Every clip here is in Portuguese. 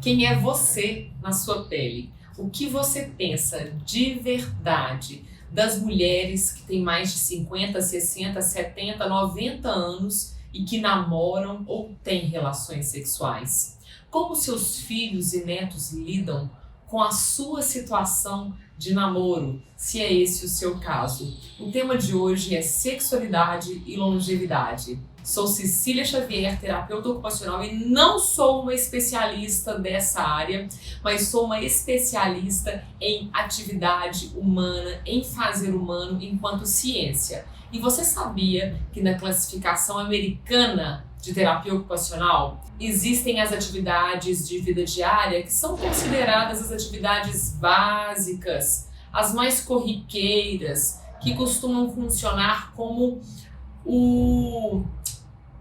Quem é você na sua pele? O que você pensa de verdade das mulheres que têm mais de 50, 60, 70, 90 anos e que namoram ou têm relações sexuais? Como seus filhos e netos lidam com a sua situação de namoro, se é esse o seu caso? O tema de hoje é sexualidade e longevidade. Sou Cecília Xavier, terapeuta ocupacional, e não sou uma especialista dessa área, mas sou uma especialista em atividade humana, em fazer humano enquanto ciência. E você sabia que na classificação americana de terapia ocupacional existem as atividades de vida diária que são consideradas as atividades básicas, as mais corriqueiras, que costumam funcionar como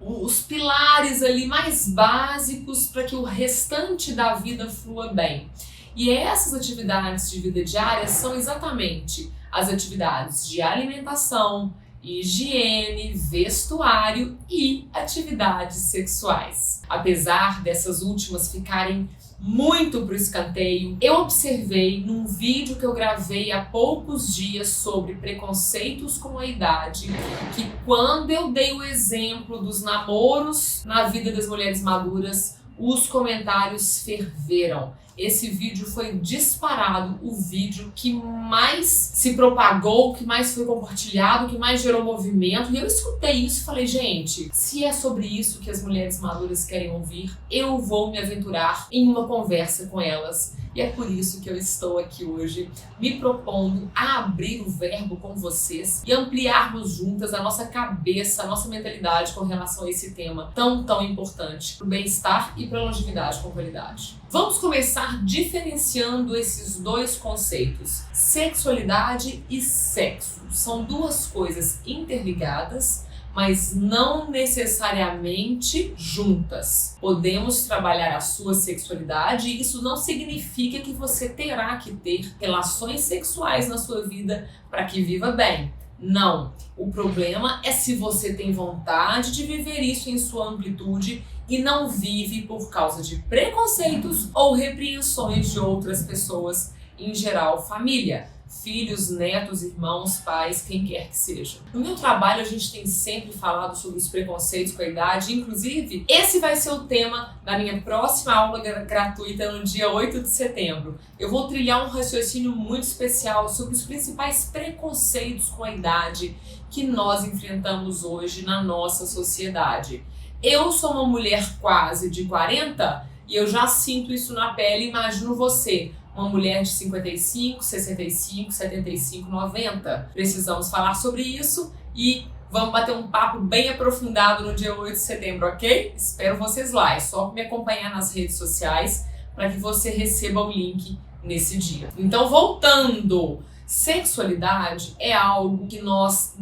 os pilares ali mais básicos para que o restante da vida flua bem. E essas atividades de vida diária são exatamente as atividades de alimentação, higiene, vestuário e atividades sexuais. Apesar dessas últimas ficarem muito para o escanteio, eu observei num vídeo que eu gravei há poucos dias sobre preconceitos com a idade, que quando eu dei o exemplo dos namoros na vida das mulheres maduras, os comentários ferveram. Esse vídeo foi disparado o vídeo que mais se propagou, que mais foi compartilhado, que mais gerou movimento. E eu escutei isso e falei, gente, se é sobre isso que as mulheres maduras querem ouvir, eu vou me aventurar em uma conversa com elas. E é por isso que eu estou aqui hoje, me propondo a abrir o verbo com vocês e ampliarmos juntas a nossa cabeça, a nossa mentalidade com relação a esse tema tão importante para o bem-estar e para a longevidade com qualidade. Vamos começar diferenciando esses dois conceitos. Sexualidade e sexo são duas coisas interligadas, mas não necessariamente juntas. Podemos trabalhar a sua sexualidade e isso não significa que você terá que ter relações sexuais na sua vida para que viva bem. Não. O problema é se você tem vontade de viver isso em sua amplitude e não vive por causa de preconceitos ou repreensões de outras pessoas, em geral família. Filhos, netos, irmãos, pais, quem quer que seja. No meu trabalho a gente tem sempre falado sobre os preconceitos com a idade, inclusive esse vai ser o tema da minha próxima aula gratuita no dia 8 de setembro. Eu vou trilhar um raciocínio muito especial sobre os principais preconceitos com a idade que nós enfrentamos hoje na nossa sociedade. Eu sou uma mulher quase de 40 e eu já sinto isso na pele, imagino você. Uma mulher de 55, 65, 75, 90. Precisamos falar sobre isso e vamos bater um papo bem aprofundado no dia 8 de setembro, ok? Espero vocês lá. É só me acompanhar nas redes sociais para que você receba o link nesse dia. Então, voltando. Sexualidade é algo que nós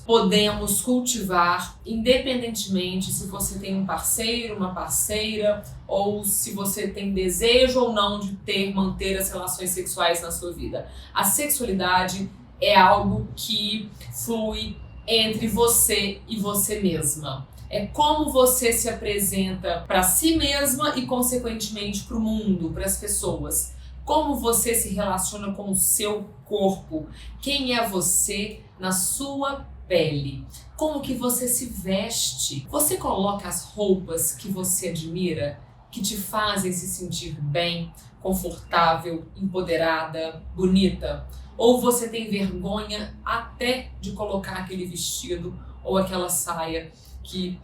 podemos cultivar independentemente se você tem um parceiro, uma parceira, ou se você tem desejo ou não de manter as relações sexuais na sua vida. A sexualidade é algo que flui entre você e você mesma. É como você se apresenta para si mesma e, consequentemente, para o mundo, para as pessoas. Como você se relaciona com o seu corpo? Quem é você na sua pele? Como que você se veste? Você coloca as roupas que você admira, que te fazem se sentir bem, confortável, empoderada, bonita? Ou você tem vergonha até de colocar aquele vestido ou aquela saia que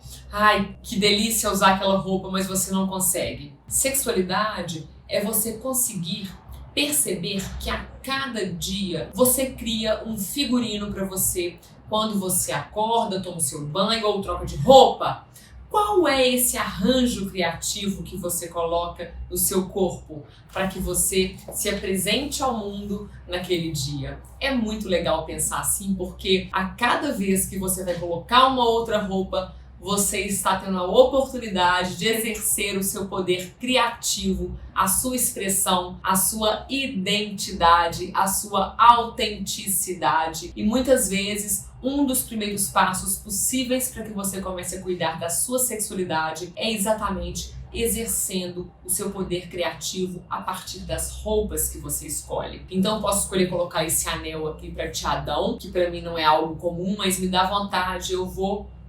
delícia usar aquela roupa, mas você não consegue? Sexualidade é você conseguir perceber que a cada dia você cria um figurino para você quando você acorda, toma o seu banho ou troca de roupa. Qual é esse arranjo criativo que você coloca no seu corpo para que você se apresente ao mundo naquele dia? É muito legal pensar assim, porque a cada vez que você vai colocar uma outra roupa, você está tendo a oportunidade de exercer o seu poder criativo, a sua expressão, a sua identidade, a sua autenticidade. E muitas vezes, um dos primeiros passos possíveis para que você comece a cuidar da sua sexualidade é exatamente exercendo o seu poder criativo a partir das roupas que você escolhe. Então eu posso escolher colocar esse anel aqui prateadão, que para mim não é algo comum, mas me dá vontade, eu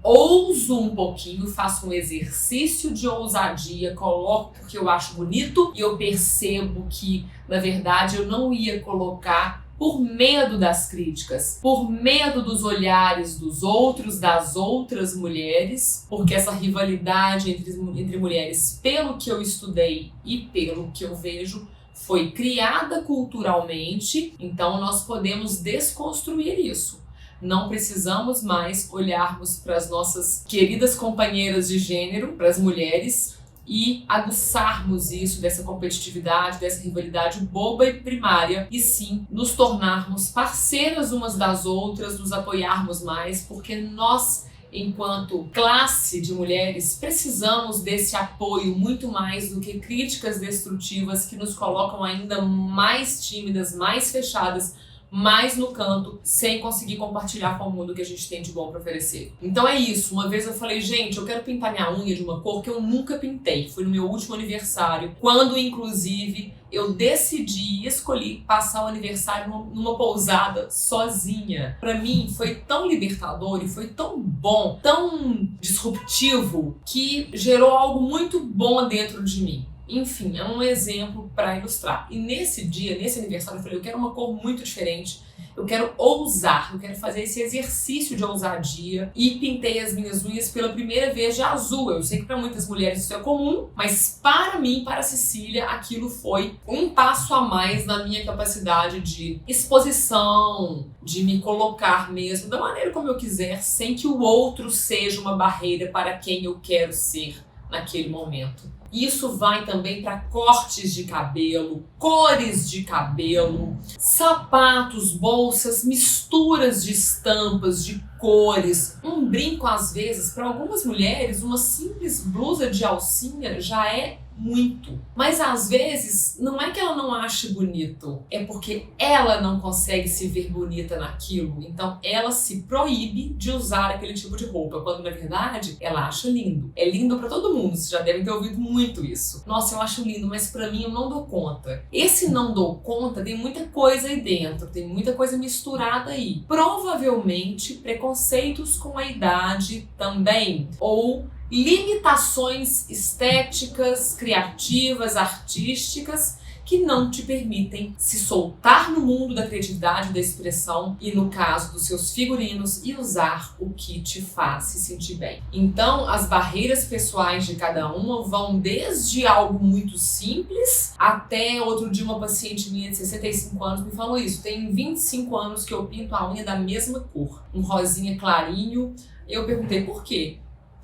ouso um pouquinho, faço um exercício de ousadia, coloco porque eu acho bonito e eu percebo que, na verdade, eu não ia colocar por medo das críticas, por medo dos olhares dos outros, das outras mulheres, porque essa rivalidade entre mulheres, pelo que eu estudei e pelo que eu vejo, foi criada culturalmente, então nós podemos desconstruir isso. Não precisamos mais olharmos para as nossas queridas companheiras de gênero, para as mulheres, e aguçarmos isso dessa competitividade, dessa rivalidade boba e primária, e sim nos tornarmos parceiras umas das outras, nos apoiarmos mais, porque nós, enquanto classe de mulheres, precisamos desse apoio muito mais do que críticas destrutivas que nos colocam ainda mais tímidas, mais fechadas, mais no canto, sem conseguir compartilhar com o mundo o que a gente tem de bom para oferecer. Então é isso. Uma vez eu falei, gente, eu quero pintar minha unha de uma cor que eu nunca pintei. Foi no meu último aniversário, quando inclusive eu decidi e escolhi passar o aniversário numa pousada sozinha. Pra mim foi tão libertador e foi tão bom, tão disruptivo, que gerou algo muito bom dentro de mim. Enfim, é um exemplo para ilustrar. E nesse dia, nesse aniversário, eu falei, eu quero uma cor muito diferente, eu quero ousar, eu quero fazer esse exercício de ousadia, e pintei as minhas unhas pela primeira vez de azul. Eu sei que para muitas mulheres isso é comum, mas para mim, para a Cecília, aquilo foi um passo a mais na minha capacidade de exposição, de me colocar mesmo da maneira como eu quiser, sem que o outro seja uma barreira para quem eu quero ser naquele momento. Isso vai também para cortes de cabelo, cores de cabelo, sapatos, bolsas, misturas de estampas, de cores. Um brinco, às vezes, para algumas mulheres, uma simples blusa de alcinha já é muito. Mas às vezes não é que ela não ache bonito, é porque ela não consegue se ver bonita naquilo, então ela se proíbe de usar aquele tipo de roupa, quando na verdade ela acha lindo. É lindo pra todo mundo, vocês já devem ter ouvido muito isso. Nossa, eu acho lindo, mas pra mim eu não dou conta. Esse não dou conta tem muita coisa aí dentro, tem muita coisa misturada aí. Provavelmente preconceitos com a idade também, ou limitações estéticas, criativas, artísticas que não te permitem se soltar no mundo da criatividade, da expressão e, no caso dos seus figurinos, e usar o que te faz se sentir bem. Então, as barreiras pessoais de cada uma vão desde algo muito simples até outro dia uma paciente minha de 65 anos me falou isso. Tem 25 anos que eu pinto a unha da mesma cor, um rosinha clarinho. Eu perguntei por quê?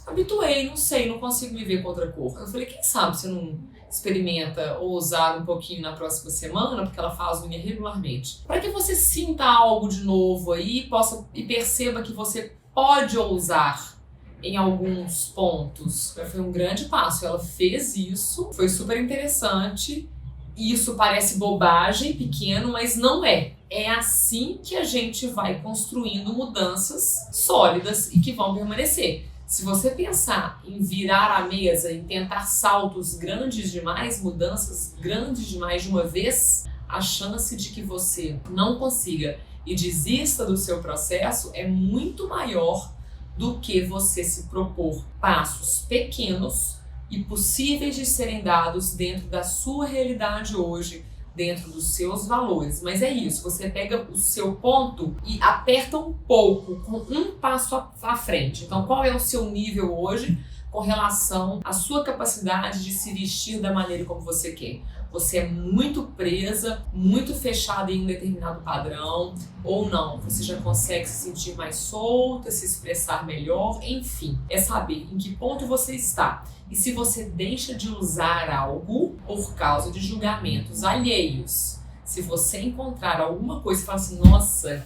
Habituei, não sei, não consigo me ver com outra cor. Eu falei, quem sabe você não experimenta ousar um pouquinho na próxima semana, porque ela faz unha regularmente. Para que você sinta algo de novo aí e perceba que você pode ousar em alguns pontos. Foi um grande passo, ela fez isso, foi super interessante. Isso parece bobagem, pequeno, mas não é. É assim que a gente vai construindo mudanças sólidas e que vão permanecer. Se você pensar em virar a mesa, em tentar saltos grandes demais, mudanças grandes demais de uma vez, a chance de que você não consiga e desista do seu processo é muito maior do que você se propor passos pequenos e possíveis de serem dados dentro da sua realidade hoje, dentro dos seus valores. Mas é isso, você pega o seu ponto e aperta um pouco, com um passo à frente. Então, qual é o seu nível hoje com relação à sua capacidade de se vestir da maneira como você quer? Você é muito presa, muito fechada em um determinado padrão, ou não? Você já consegue se sentir mais solta, se expressar melhor, enfim. É saber em que ponto você está. E se você deixa de usar algo por causa de julgamentos alheios. Se você encontrar alguma coisa e falar assim, nossa,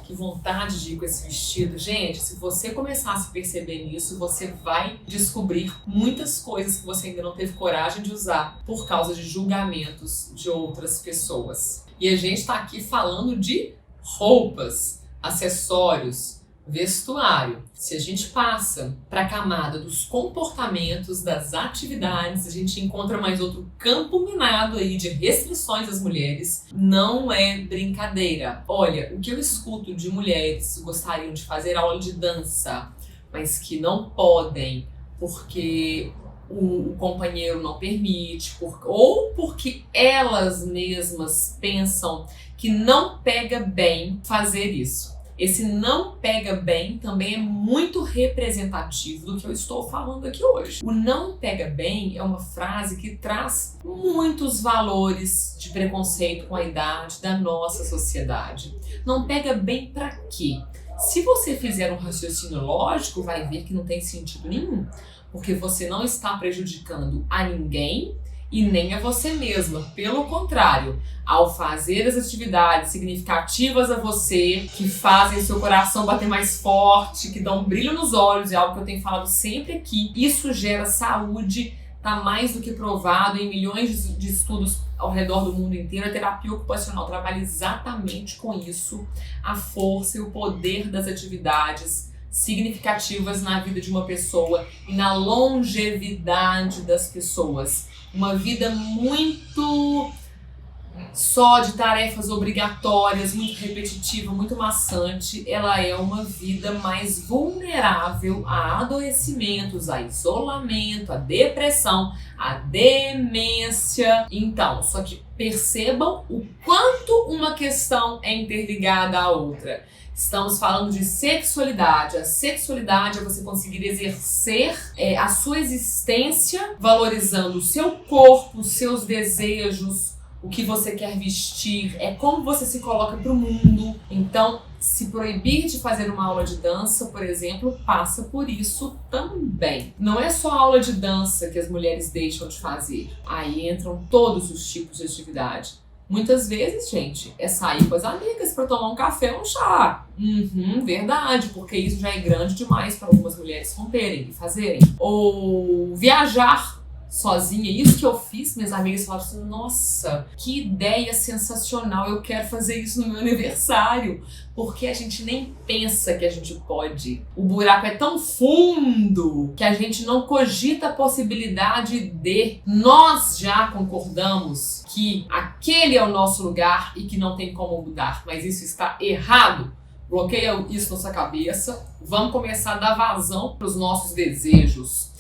que vontade de ir com esse vestido. Gente, se você começar a se perceber nisso, você vai descobrir muitas coisas que você ainda não teve coragem de usar por causa de julgamentos de outras pessoas. E a gente tá aqui falando de roupas, acessórios, Vestuário. Se a gente passa para a camada dos comportamentos, das atividades, a gente encontra mais outro campo minado aí de restrições às mulheres. Não é brincadeira. Olha, o que eu escuto de mulheres que gostariam de fazer aula de dança, mas que não podem porque o companheiro não permite, ou porque elas mesmas pensam que não pega bem fazer isso. Esse não pega bem também é muito representativo do que eu estou falando aqui hoje. O não pega bem é uma frase que traz muitos valores de preconceito com a idade da nossa sociedade. Não pega bem pra quê? Se você fizer um raciocínio lógico, vai ver que não tem sentido nenhum, porque você não está prejudicando a ninguém e nem a você mesma. Pelo contrário, ao fazer as atividades significativas a você, que fazem seu coração bater mais forte, que dão um brilho nos olhos, é algo que eu tenho falado sempre aqui, isso gera saúde, tá mais do que provado em milhões de estudos ao redor do mundo inteiro. A terapia ocupacional trabalha exatamente com isso, a força e o poder das atividades significativas na vida de uma pessoa e na longevidade das pessoas. Uma vida muito só de tarefas obrigatórias, muito repetitiva, muito maçante, ela é uma vida mais vulnerável a adoecimentos, a isolamento, a depressão, a demência. Então, só que percebam o quanto uma questão é interligada à outra. Estamos falando de sexualidade. A sexualidade é você conseguir exercer a sua existência valorizando o seu corpo, os seus desejos, o que você quer vestir, é como você se coloca para o mundo. Então, se proibir de fazer uma aula de dança, por exemplo, passa por isso também. Não é só a aula de dança que as mulheres deixam de fazer. Aí entram todos os tipos de atividade. Muitas vezes, gente, é sair com as amigas para tomar um café ou um chá. Verdade, porque isso já é grande demais para algumas mulheres romperem e fazerem. Ou viajar sozinha. Isso que eu fiz, minhas amigas falaram assim: nossa, que ideia sensacional, eu quero fazer isso no meu aniversário. Porque a gente nem pensa que a gente pode. O buraco é tão fundo que a gente não cogita a possibilidade de. Nós já concordamos que aquele é o nosso lugar e que não tem como mudar, mas isso está errado. Bloqueia isso na sua cabeça. Vamos começar a dar vazão para os nossos desejos.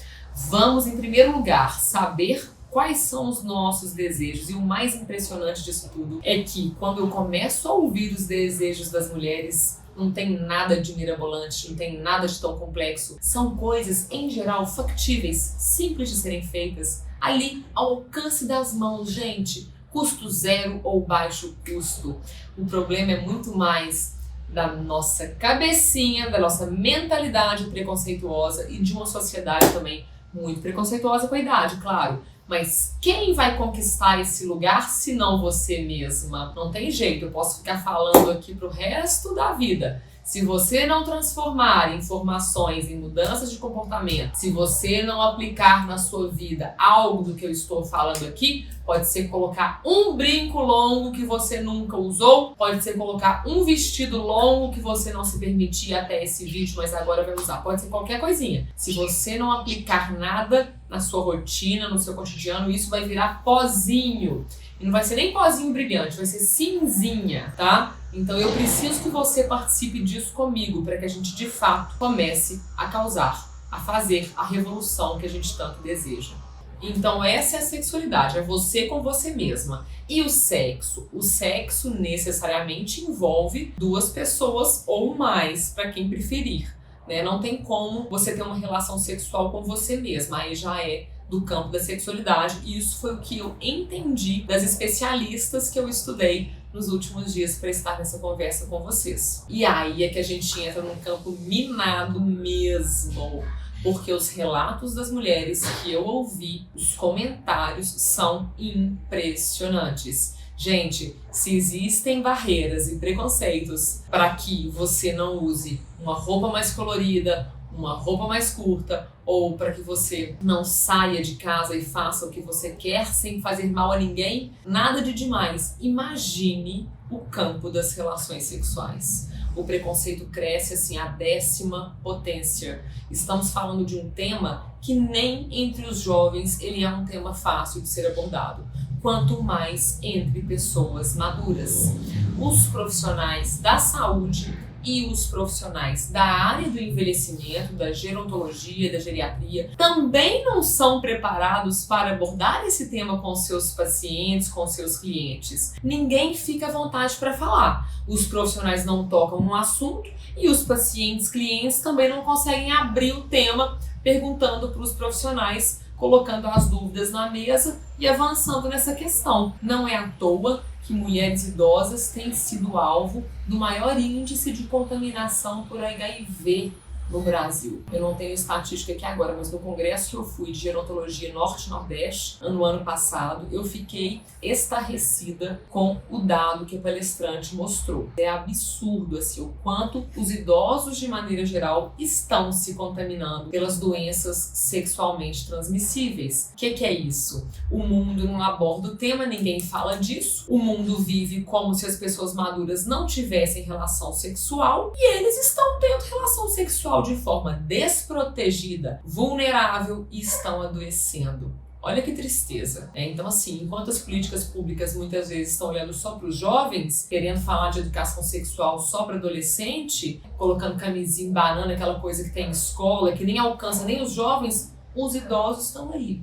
Vamos, em primeiro lugar, saber quais são os nossos desejos. E o mais impressionante disso tudo é que, quando eu começo a ouvir os desejos das mulheres, não tem nada de mirabolante, não tem nada de tão complexo. São coisas, em geral, factíveis, simples de serem feitas, ali ao alcance das mãos, gente. Custo zero ou baixo custo. O problema é muito mais da nossa cabecinha, da nossa mentalidade preconceituosa e de uma sociedade também muito preconceituosa com a idade, claro. Mas quem vai conquistar esse lugar se não você mesma? Não tem jeito, eu posso ficar falando aqui pro resto da vida. Se você não transformar informações em mudanças de comportamento, se você não aplicar na sua vida algo do que eu estou falando aqui, pode ser colocar um brinco longo que você nunca usou, pode ser colocar um vestido longo que você não se permitia até esse vídeo, mas agora vai usar, pode ser qualquer coisinha. Se você não aplicar nada na sua rotina, no seu cotidiano, isso vai virar pozinho. E não vai ser nem pozinho brilhante, vai ser cinzinha, tá? Então eu preciso que você participe disso comigo para que a gente de fato comece a causar, a fazer a revolução que a gente tanto deseja. Então essa é a sexualidade, é você com você mesma. E o sexo? O sexo necessariamente envolve duas pessoas ou mais, para quem preferir, né? Não tem como você ter uma relação sexual com você mesma, aí já é do campo da sexualidade, e isso foi o que eu entendi das especialistas que eu estudei nos últimos dias para estar nessa conversa com vocês. E aí é que a gente entra num campo minado mesmo, porque os relatos das mulheres que eu ouvi, os comentários são impressionantes. Gente, se existem barreiras e preconceitos para que você não use uma roupa mais colorida, uma roupa mais curta, ou para que você não saia de casa e faça o que você quer sem fazer mal a ninguém, nada de demais. Imagine o campo das relações sexuais. o preconceito cresce assim a 10ª potência. Estamos falando de um tema que nem entre os jovens ele é um tema fácil de ser abordado, quanto mais entre pessoas maduras. Os profissionais da saúde e os profissionais da área do envelhecimento, da gerontologia, da geriatria, também não são preparados para abordar esse tema com seus pacientes, com seus clientes. Ninguém fica à vontade para falar. Os profissionais não tocam no assunto e os pacientes, clientes também não conseguem abrir o tema perguntando para os profissionais, colocando as dúvidas na mesa e avançando nessa questão. Não é à toa que mulheres idosas têm sido alvo do maior índice de contaminação por HIV no Brasil. Eu não tenho estatística aqui agora, mas no congresso que eu fui de gerontologia Norte-Nordeste, no ano passado, eu fiquei estarrecida com o dado que a palestrante mostrou. É absurdo assim, o quanto os idosos, de maneira geral, estão se contaminando pelas doenças sexualmente transmissíveis. O que é isso? O mundo não aborda o tema, ninguém fala disso. O mundo vive como se as pessoas maduras não tivessem relação sexual e eles estão tendo relação sexual de forma desprotegida, vulnerável e estão adoecendo. Olha que tristeza. Então, assim, enquanto as políticas públicas muitas vezes estão olhando só para os jovens, querendo falar de educação sexual só para adolescente, colocando camisinha em banana, aquela coisa que tem em escola, que nem alcança nem os jovens, os idosos estão aí,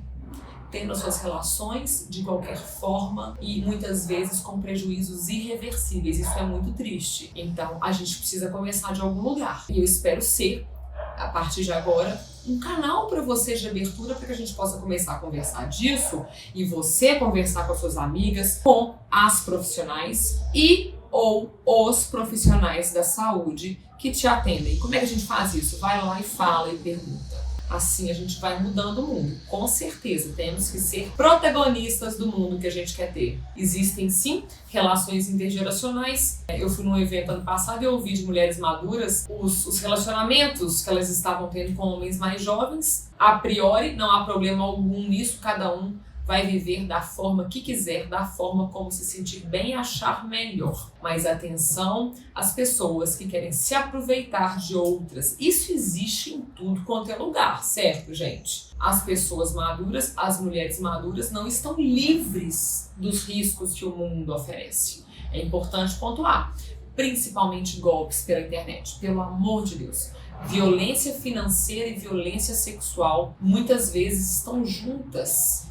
tendo as suas relações de qualquer forma e muitas vezes com prejuízos irreversíveis. Isso é muito triste. Então, a gente precisa começar de algum lugar. E eu espero ser, a partir de agora, um canal para você de abertura para que a gente possa começar a conversar disso e você conversar com as suas amigas, com as profissionais e ou os profissionais da saúde que te atendem. Como é que a gente faz isso? Vai lá e fala e pergunta. Assim a gente vai mudando o mundo. Com certeza, temos que ser protagonistas do mundo que a gente quer ter. Existem sim relações intergeracionais. Eu fui num evento ano passado e eu ouvi de mulheres maduras os relacionamentos que elas estavam tendo com homens mais jovens. A priori, não há problema algum nisso, cada um vai viver da forma que quiser, da forma como se sentir bem e achar melhor. Mas atenção às pessoas que querem se aproveitar de outras. Isso existe em tudo quanto é lugar, certo, gente? As pessoas maduras, as mulheres maduras não estão livres dos riscos que o mundo oferece. É importante pontuar, principalmente golpes pela internet, pelo amor de Deus. Violência financeira e violência sexual muitas vezes estão juntas.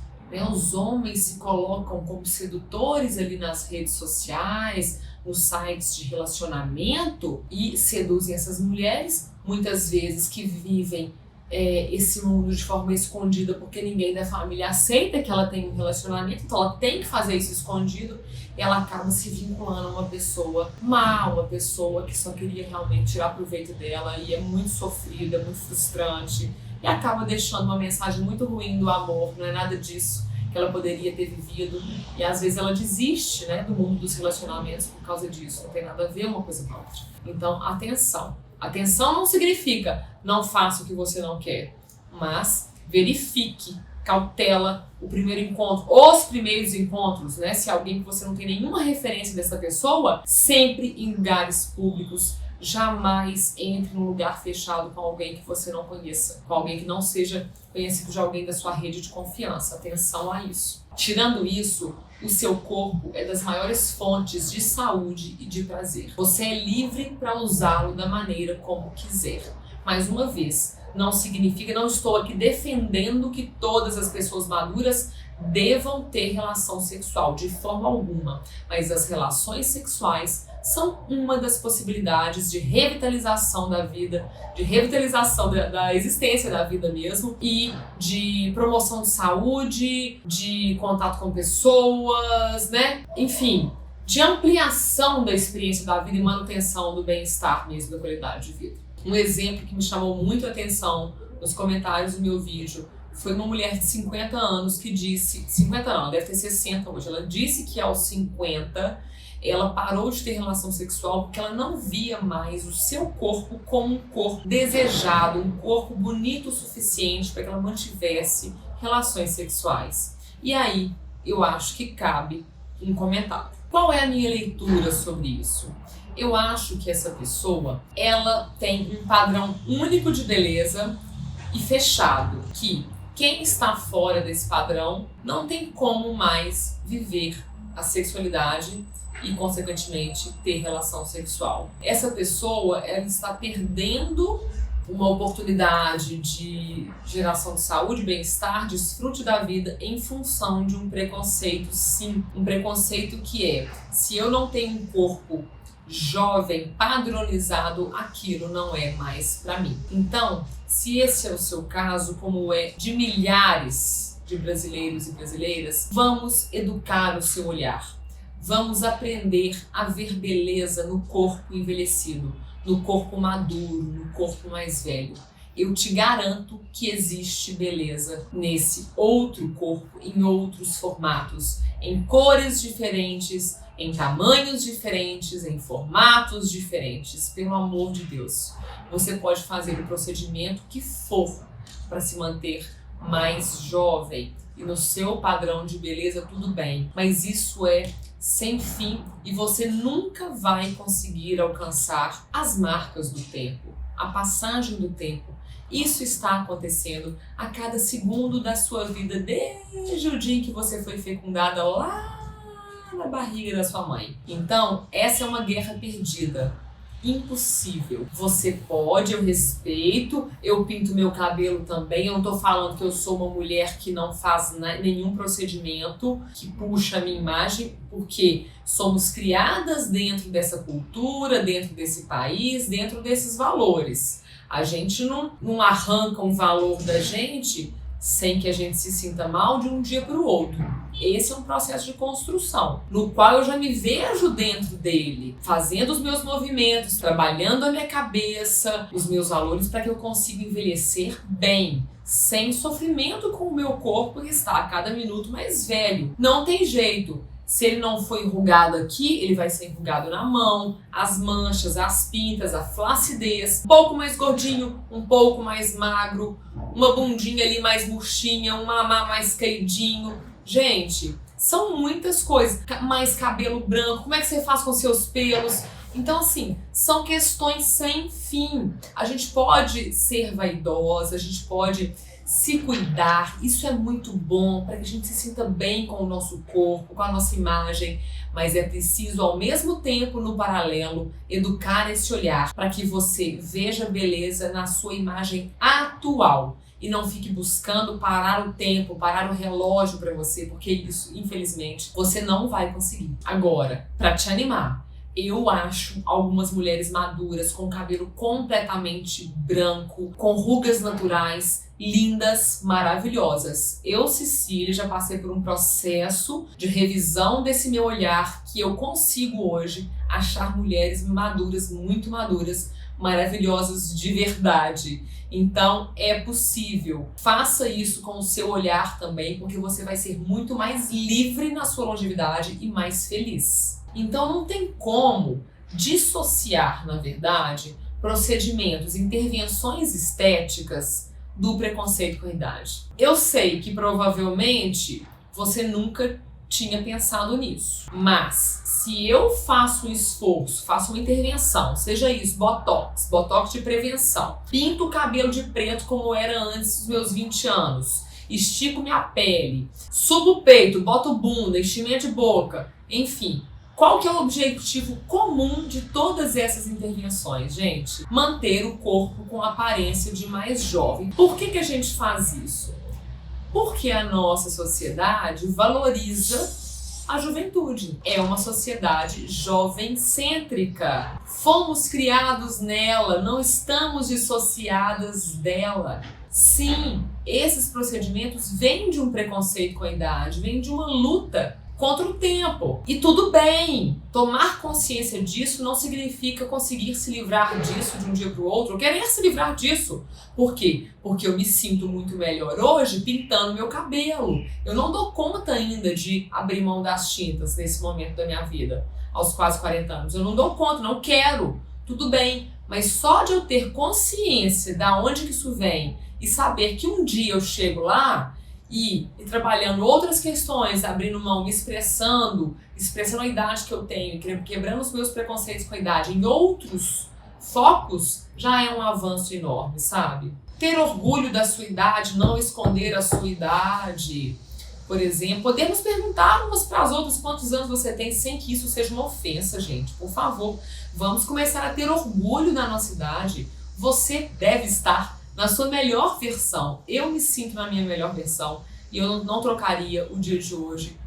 Os homens se colocam como sedutores ali nas redes sociais, nos sites de relacionamento e seduzem essas mulheres, muitas vezes que vivem esse mundo de forma escondida porque ninguém da família aceita que ela tem um relacionamento, então ela tem que fazer isso escondido e ela acaba se vinculando a uma pessoa má, uma pessoa que só queria realmente tirar proveito dela e é muito sofrida, muito frustrante. E acaba deixando uma mensagem muito ruim do amor, não é nada disso que ela poderia ter vivido. E às vezes ela desiste, do mundo dos relacionamentos por causa disso. Não tem nada a ver uma coisa com a outra. Então, atenção. Atenção não significa não faça o que você não quer, mas verifique, cautela o primeiro encontro, os primeiros encontros, se alguém que você não tem nenhuma referência dessa pessoa, sempre em lugares públicos. Jamais entre num lugar fechado com alguém que você não conheça, com alguém que não seja conhecido de alguém da sua rede de confiança. Atenção a isso. Tirando isso, o seu corpo é das maiores fontes de saúde e de prazer. Você é livre para usá-lo da maneira como quiser. Mais uma vez, não significa, não estou aqui defendendo que todas as pessoas maduras devam ter relação sexual, de forma alguma, mas as relações sexuais são uma das possibilidades de revitalização da vida, de revitalização da existência da vida mesmo e de promoção de saúde, de contato com pessoas, enfim, de ampliação da experiência da vida e manutenção do bem-estar mesmo, da qualidade de vida. Um exemplo que me chamou muito a atenção nos comentários do meu vídeo foi uma mulher de 50 anos que disse, 50 não, deve ter 60 hoje, ela disse que aos 50 ela parou de ter relação sexual porque ela não via mais o seu corpo como um corpo desejado, um corpo bonito o suficiente para que ela mantivesse relações sexuais. E aí, eu acho que cabe um comentário. Qual é a minha leitura sobre isso? Eu acho que essa pessoa, ela tem um padrão único de beleza e fechado, que quem está fora desse padrão não tem como mais viver a sexualidade e, consequentemente, ter relação sexual. Essa pessoa, ela está perdendo uma oportunidade de geração de saúde, bem-estar, desfrute da vida em função de um preconceito, sim. Um preconceito que é, se eu não tenho um corpo jovem, padronizado, aquilo não é mais para mim. Então, se esse é o seu caso, como é de milhares de brasileiros e brasileiras, vamos educar o seu olhar. Vamos aprender a ver beleza no corpo envelhecido, no corpo maduro, no corpo mais velho. Eu te garanto que existe beleza nesse outro corpo, em outros formatos, em cores diferentes, em tamanhos diferentes, em formatos diferentes. Pelo amor de Deus, você pode fazer o procedimento que for para se manter mais jovem e no seu padrão de beleza, tudo bem, mas isso é sem fim e você nunca vai conseguir alcançar as marcas do tempo, a passagem do tempo. Isso está acontecendo a cada segundo da sua vida, desde o dia em que você foi fecundada lá na barriga da sua mãe. Então, essa é uma guerra perdida. Impossível. Você pode, eu respeito, eu pinto meu cabelo também, eu não tô falando que eu sou uma mulher que não faz nenhum procedimento que puxa a minha imagem, porque somos criadas dentro dessa cultura, dentro desse país, dentro desses valores. A gente não arranca um valor da gente sem que a gente se sinta mal de um dia para o outro. Esse é um processo de construção, no qual eu já me vejo dentro dele, fazendo os meus movimentos, trabalhando a minha cabeça, os meus valores para que eu consiga envelhecer bem, sem sofrimento com o meu corpo que está a cada minuto mais velho. Não tem jeito. Se ele não foi enrugado aqui, ele vai ser enrugado na mão, as manchas, as pintas, a flacidez, um pouco mais gordinho, um pouco mais magro, uma bundinha ali mais murchinha, um mamar mais caidinho. Gente, são muitas coisas. Mais cabelo branco, como é que você faz com seus pelos? Então, assim, são questões sem fim. A gente pode ser vaidosa, a gente pode se cuidar, isso é muito bom para que a gente se sinta bem com o nosso corpo, com a nossa imagem, mas é preciso ao mesmo tempo, no paralelo, educar esse olhar para que você veja beleza na sua imagem atual e não fique buscando parar o tempo, parar o relógio para você, porque isso, infelizmente, você não vai conseguir. Agora, para te animar, eu acho algumas mulheres maduras com cabelo completamente branco, com rugas naturais, lindas, maravilhosas. Eu, Cecília, já passei por um processo de revisão desse meu olhar que eu consigo hoje achar mulheres maduras, muito maduras, maravilhosas de verdade. Então, é possível. Faça isso com o seu olhar também, porque você vai ser muito mais livre na sua longevidade e mais feliz. Então, não tem como dissociar, na verdade, procedimentos, intervenções estéticas do preconceito com a idade. Eu sei que provavelmente você nunca tinha pensado nisso, mas se eu faço um esforço, faço uma intervenção, seja isso, botox de prevenção, pinto o cabelo de preto como era antes dos meus 20 anos, estico minha pele, subo o peito, boto bunda, enchimento de boca, enfim. Qual que é o objetivo comum de todas essas intervenções, gente? Manter o corpo com a aparência de mais jovem. Por que a gente faz isso? Porque a nossa sociedade valoriza a juventude. É uma sociedade jovem-cêntrica. Fomos criados nela, não estamos dissociadas dela. Sim, esses procedimentos vêm de um preconceito com a idade, vêm de uma luta contra o tempo. E tudo bem, tomar consciência disso não significa conseguir se livrar disso de um dia para o outro, ou querer se livrar disso. Por quê? Porque eu me sinto muito melhor hoje pintando meu cabelo. Eu não dou conta ainda de abrir mão das tintas nesse momento da minha vida, aos quase 40 anos. Eu não dou conta, não quero. Tudo bem, mas só de eu ter consciência de onde que isso vem e saber que um dia eu chego lá, e trabalhando outras questões, abrindo mão, me expressando a idade que eu tenho, quebrando os meus preconceitos com a idade em outros focos, já é um avanço enorme, sabe? Ter orgulho da sua idade, não esconder a sua idade. Por exemplo, podemos perguntar umas para as outras quantos anos você tem sem que isso seja uma ofensa, gente. Por favor, vamos começar a ter orgulho da nossa idade. Você deve estar na sua melhor versão. Eu me sinto na minha melhor versão e eu não trocaria o dia de hoje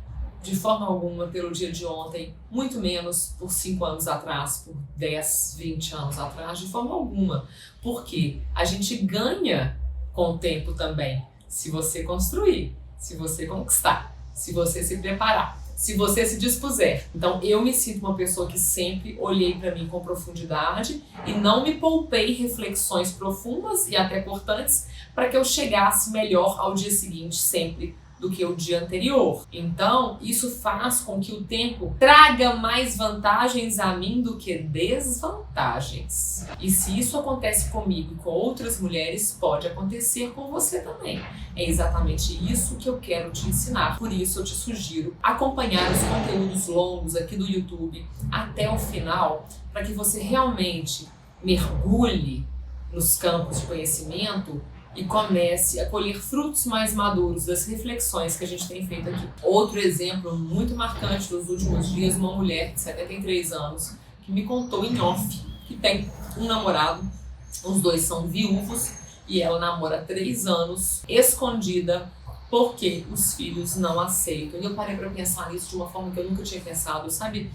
de forma alguma pelo dia de ontem, muito menos por 5 anos atrás, por 10, 20 anos atrás, de forma alguma. Porque a gente ganha com o tempo também, se você construir, se você conquistar, se você se preparar, se você se dispuser. Então eu me sinto uma pessoa que sempre olhei para mim com profundidade e não me poupei reflexões profundas e até cortantes para que eu chegasse melhor ao dia seguinte sempre do que o dia anterior. Então, isso faz com que o tempo traga mais vantagens a mim do que desvantagens. E se isso acontece comigo e com outras mulheres, pode acontecer com você também. É exatamente isso que eu quero te ensinar. Por isso, eu te sugiro acompanhar os conteúdos longos aqui do YouTube até o final, para que você realmente mergulhe nos campos de conhecimento e comece a colher frutos mais maduros das reflexões que a gente tem feito aqui. Outro exemplo muito marcante dos últimos dias, uma mulher de 73 anos que me contou em off que tem um namorado, os dois são viúvos e ela namora há 3 anos, escondida, porque os filhos não aceitam. E eu parei para pensar nisso de uma forma que eu nunca tinha pensado, sabe?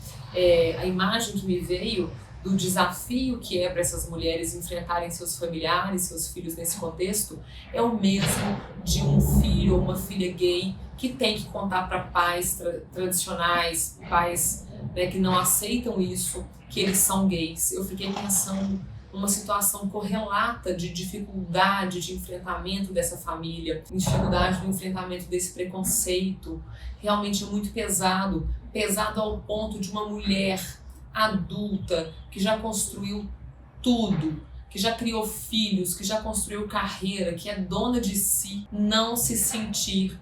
A imagem que me veio do desafio que é para essas mulheres enfrentarem seus familiares, seus filhos nesse contexto, é o mesmo de um filho ou uma filha gay que tem que contar para pais tradicionais, pais, né, que não aceitam isso, que eles são gays. Eu fiquei pensando numa situação correlata de dificuldade de enfrentamento dessa família, dificuldade do enfrentamento desse preconceito. Realmente é muito pesado, pesado ao ponto de uma mulher adulta, que já construiu tudo, que já criou filhos, que já construiu carreira, que é dona de si, não se sentir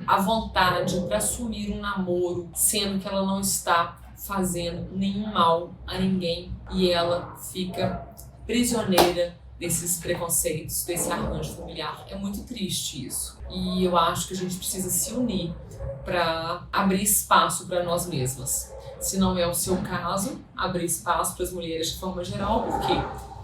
à vontade para assumir um namoro, sendo que ela não está fazendo nenhum mal a ninguém e ela fica prisioneira desses preconceitos, desse arranjo familiar. É muito triste isso. E eu acho que a gente precisa se unir para abrir espaço para nós mesmas. Se não é o seu caso, abrir espaço para as mulheres de forma geral, porque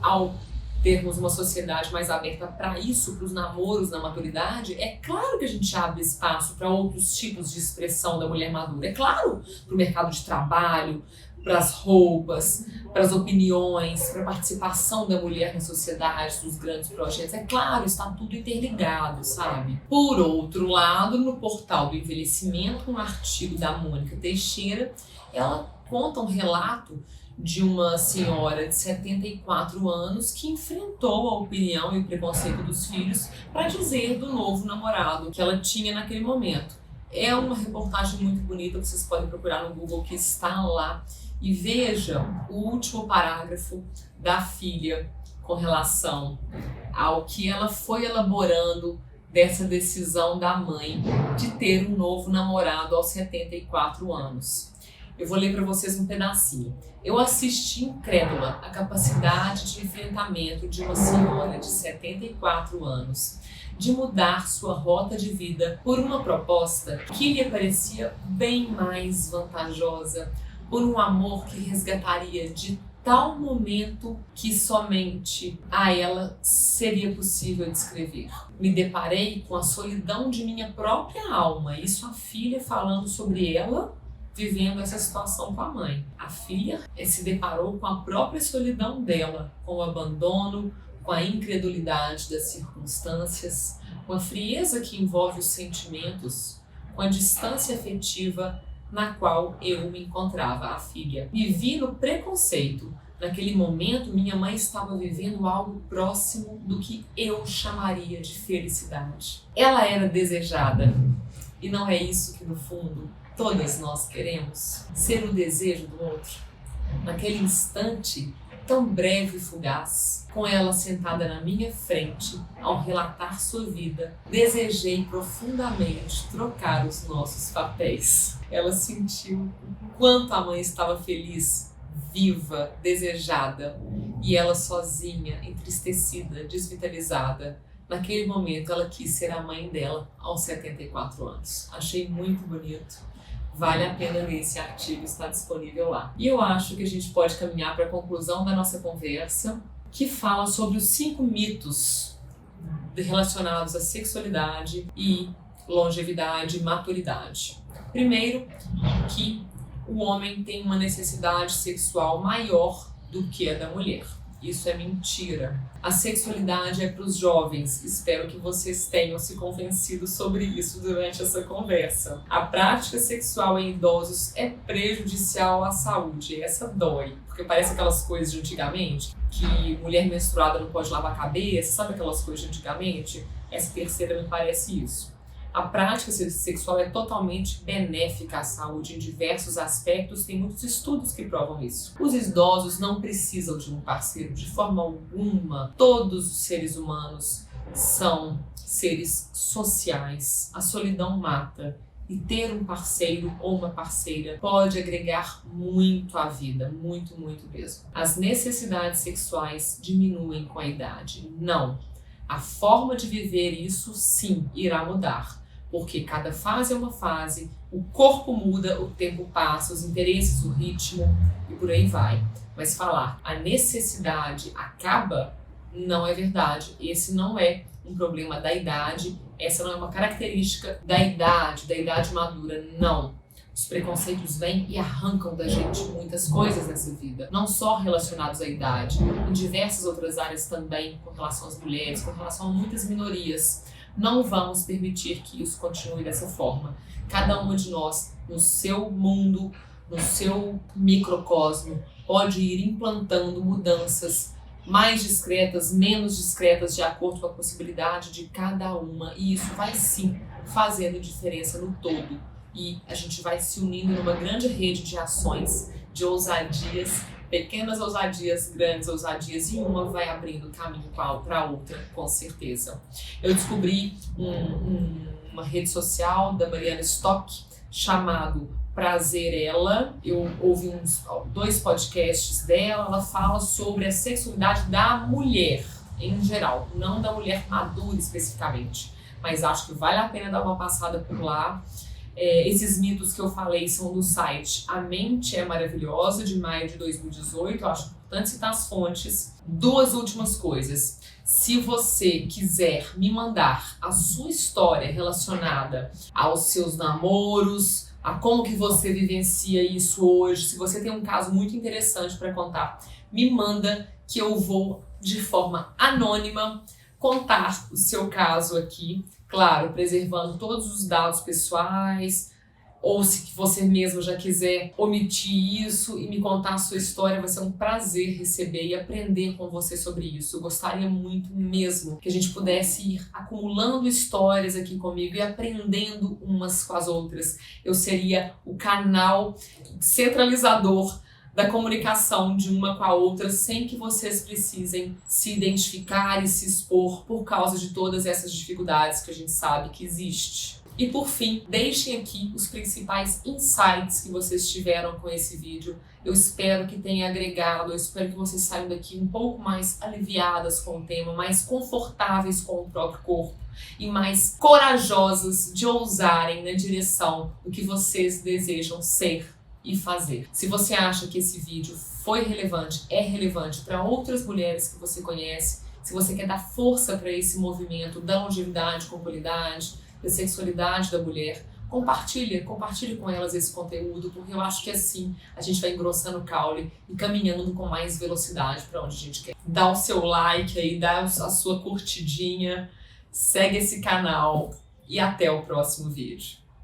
ao termos uma sociedade mais aberta para isso, para os namoros na maturidade, é claro que a gente abre espaço para outros tipos de expressão da mulher madura. É claro, para o mercado de trabalho, para as roupas, para as opiniões, para a participação da mulher na sociedade, dos grandes projetos. É claro, está tudo interligado, sabe? Por outro lado, no portal do envelhecimento, um artigo da Mônica Teixeira, ela conta um relato de uma senhora de 74 anos que enfrentou a opinião e o preconceito dos filhos para dizer do novo namorado que ela tinha naquele momento. É uma reportagem muito bonita, vocês podem procurar no Google, que está lá. E vejam o último parágrafo da filha com relação ao que ela foi elaborando dessa decisão da mãe de ter um novo namorado aos 74 anos. Eu vou ler para vocês um pedacinho. Eu assisti incrédula a capacidade de enfrentamento de uma senhora de 74 anos de mudar sua rota de vida por uma proposta que lhe parecia bem mais vantajosa, por um amor que resgataria de tal momento que somente a ela seria possível descrever. Me deparei com a solidão de minha própria alma, isso a filha falando sobre ela, vivendo essa situação com a mãe. A filha se deparou com a própria solidão dela, com o abandono, com a incredulidade das circunstâncias, com a frieza que envolve os sentimentos, com a distância afetiva na qual eu me encontrava, a filha. Me vi no preconceito. Naquele momento, minha mãe estava vivendo algo próximo do que eu chamaria de felicidade. Ela era desejada. E não é isso que, no fundo, todas nós queremos? Ser o desejo do outro? Naquele instante, tão breve e fugaz. Com ela sentada na minha frente, ao relatar sua vida, desejei profundamente trocar os nossos papéis. Ela sentiu o quanto a mãe estava feliz, viva, desejada, e ela sozinha, entristecida, desvitalizada. Naquele momento ela quis ser a mãe dela aos 74 anos. Achei muito bonito. Vale a pena ler esse artigo, está disponível lá. E eu acho que a gente pode caminhar para a conclusão da nossa conversa, que fala sobre os 5 mitos relacionados à sexualidade e longevidade e maturidade. Primeiro, que o homem tem uma necessidade sexual maior do que a da mulher. Isso é mentira. A sexualidade é para os jovens. Espero que vocês tenham se convencido sobre isso durante essa conversa. A prática sexual em idosos é prejudicial à saúde. Essa dói. Porque parece aquelas coisas de antigamente, que mulher menstruada não pode lavar a cabeça, sabe aquelas coisas de antigamente? Essa terceira me parece isso. A prática sexual é totalmente benéfica à saúde em diversos aspectos, tem muitos estudos que provam isso. Os idosos não precisam de um parceiro de forma alguma. Todos os seres humanos são seres sociais. A solidão mata. E ter um parceiro ou uma parceira pode agregar muito à vida, muito, muito mesmo. As necessidades sexuais diminuem com a idade. Não. A forma de viver isso, sim, irá mudar. Porque cada fase é uma fase, o corpo muda, o tempo passa, os interesses, o ritmo e por aí vai. Mas falar a necessidade acaba não é verdade. Esse não é um problema da idade, essa não é uma característica da idade madura, não. Os preconceitos vêm e arrancam da gente muitas coisas nessa vida, não só relacionados à idade, em diversas outras áreas também, com relação às mulheres, com relação a muitas minorias. Não vamos permitir que isso continue dessa forma. Cada uma de nós, no seu mundo, no seu microcosmo, pode ir implantando mudanças mais discretas, menos discretas, de acordo com a possibilidade de cada uma. E isso vai sim fazendo diferença no todo. E a gente vai se unindo numa grande rede de ações, de ousadias, pequenas ousadias, grandes ousadias, e uma vai abrindo caminho para a outra, com certeza. Eu descobri uma rede social da Mariana Stock chamado Prazerela. Eu ouvi 2 podcasts dela. Ela fala sobre a sexualidade da mulher em geral, não da mulher madura especificamente, mas acho que vale a pena dar uma passada por lá. Esses mitos que eu falei são do site A Mente é Maravilhosa, de maio de 2018. Eu acho importante citar as fontes. 2 últimas coisas. Se você quiser me mandar a sua história relacionada aos seus namoros, a como que você vivencia isso hoje, se você tem um caso muito interessante para contar, me manda que eu vou, de forma anônima, contar o seu caso aqui. Claro, preservando todos os dados pessoais, ou se você mesmo já quiser omitir isso e me contar a sua história, vai ser um prazer receber e aprender com você sobre isso. Eu gostaria muito mesmo que a gente pudesse ir acumulando histórias aqui comigo e aprendendo umas com as outras. Eu seria o canal centralizador da comunicação de uma com a outra, sem que vocês precisem se identificar e se expor por causa de todas essas dificuldades que a gente sabe que existe. E por fim, deixem aqui os principais insights que vocês tiveram com esse vídeo. Eu espero que tenha agregado, eu espero que vocês saiam daqui um pouco mais aliviadas com o tema, mais confortáveis com o próprio corpo e mais corajosas de ousarem na direção do que vocês desejam ser e fazer. Se você acha que esse vídeo foi relevante, é relevante para outras mulheres que você conhece, se você quer dar força para esse movimento da longevidade com qualidade, da sexualidade da mulher, compartilhe com elas esse conteúdo, porque eu acho que assim a gente vai engrossando o caule e caminhando com mais velocidade para onde a gente quer. Dá o seu like aí, dá a sua curtidinha, segue esse canal e até o próximo vídeo.